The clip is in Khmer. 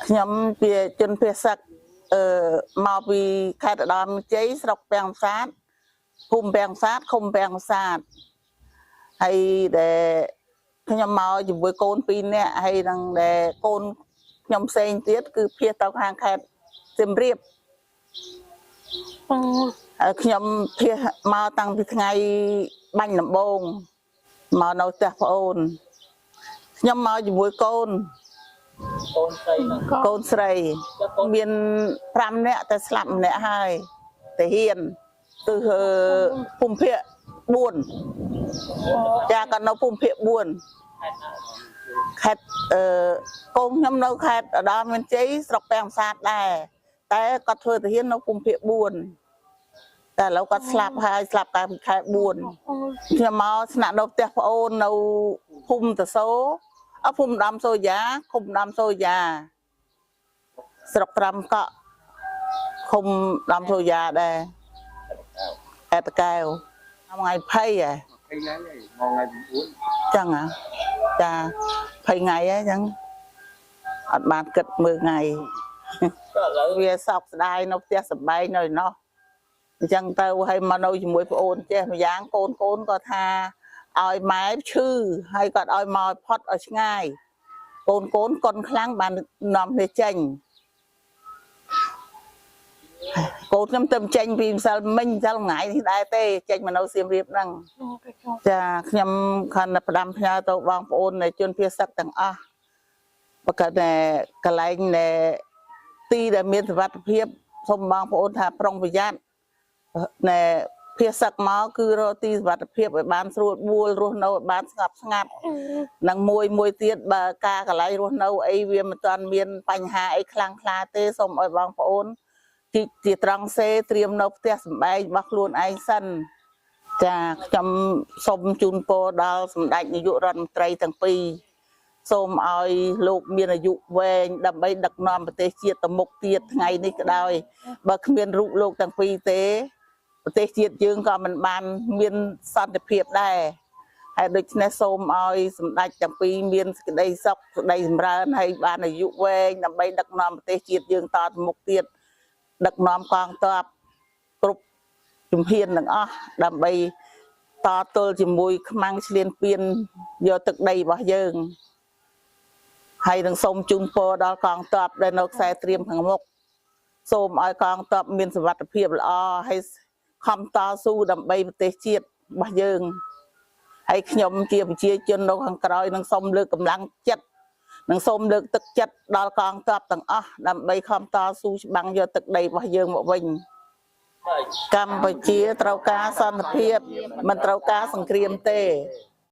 nhắm về chân phía sắc màu vì khai đòn cháy sọc bèn sát hùm bèn sát không bèn sát hay để nhắm màu dùng với côn pin nè hay rằng để côn nhắm sen tiết cứ phía tàu hàng khai tìm riệp nhắm phía màu tăng từ ngày bánh làm bông màu nấu tép ôn nhắm màu dùng với côn côn sấy miền pram nèแต่ slap ម្នាក់ហើយតែហ៊ានtừភូមិភាគ4ចាក៏នៅភូមិភាគ4ខេត្តកូនខ្ញុំនៅខេត្តឧត្តរមានជ័យស្រុកពាំងសាទដែរតែគាត់ធ្វើទាហាននៅភូមិភាគ4តែឥឡូវគាត់ស្លាប់ហើយស្លាប់កាលពីខែ4ខ្ញុំមកស្នាក់នៅផ្ទះប្អូននៅភូមិតសូភូមិដំសូយ៉ាឃុំដំសូយ៉ាស្រុកត្រាំកក់ឃុំដំសូយ៉ាដែរអែតកែវថ្ងៃ20ហ៎ចឹងចា20ថ្ងៃហ៎ចឹងអត់បានគិតមើលថ្ងៃវាសោកស្ដាយនៅផ្ទះសបែងនៅនោះអញ្ចឹងទៅឲ្យមកនៅជាមួយប្អូនចេះម្យ៉ាងកូនក៏ថាឲ្យម៉ែឈឺហើយគាត់ឲ្យមកផុតឲ្យឆ្ងាយកូនកុនខ្លាំងបាននាំគ្នាចេញកូនខ្ញុំទៅចេញពីម្សិលមិញម្សិលថ្ងៃនេះដែរទេចេញមកនៅសៀមរាបហ្នឹងចាខ្ញុំខណ្ឌផ្ដាំផ្ញើទៅបងប្អូនជនភៀសសឹកទាំងអស់ប្រកាសតែកន្លែងទីដែលមានសុវត្ថិភាពសូមបងប្អូនថាប្រុងប្រយ័ត្នណែភៀសសឹកមកគឺរកទីសុវត្ថិភាពឲ្យបានស្រួលបួលរស់នៅឲ្យបានស្ងប់ស្ងាត់និងមួយទៀតបើការកន្លែងរស់នៅអីវាមិនទាន់មានបញ្ហាអីខ្លាំងខ្លាទេសូមឲ្យបងប្អូនជាត្រង់សេត្រៀមនៅផ្ទះសម្បែងរបស់ខ្លួនឯងសិនចាខ្ញុំសូមជូនពរដល់សម្ដេចនាយករដ្ឋមន្ត្រីទាំងពីរសូមឲ្យលោកមានអាយុវែងដើម្បីដឹកនាំប្រទេសជាតិទៅមុខទៀតថ្ងៃនេះក៏ដោយបើគ្មានរូបលោកទាំងពីរទេប្រទេសជាតិយើងក៏មិនបានមានសន្តិភាពដែរហើយដូច្នេះសូមឲ្យសម្ដេចទាំងពីរមានសេចក្តីសុខសេចក្តីចម្រើនហើយបានអាយុវែងដើម្បីដឹកនាំប្រទេសជាតិយើងតទៅមុខទៀតដឹកនាំកងទ័ពគ្រប់ជំហានទាំងអស់ដើម្បីតទល់ជាមួយខ្មាំងឈ្លានពានយកទឹកដីរបស់យើងហើយនឹងសូមជូនពរដល់កងទ័ពដែលនៅខ្សែត្រៀមខាងមុខសូមឲ្យកងទ័ពមានសុវត្ថិភាពល្អហើយខំតស៊ូដើម្បីប្រទេសជាតិរបស់យើងហើយខ្ញុំជាប្រជាជននៅខាងក្រោយនឹងសូមលើកកម្លាំងចិត្តនិងសូមលើកទឹកចិត្តដល់កងទ័ពទាំងអស់ដើម្បីខំតស៊ូច្បាំងយកទឹកដីរបស់យើងមកវិញកម្ពុជាត្រូវការសន្តិភាពមិនត្រូវការសង្គ្រាមទេ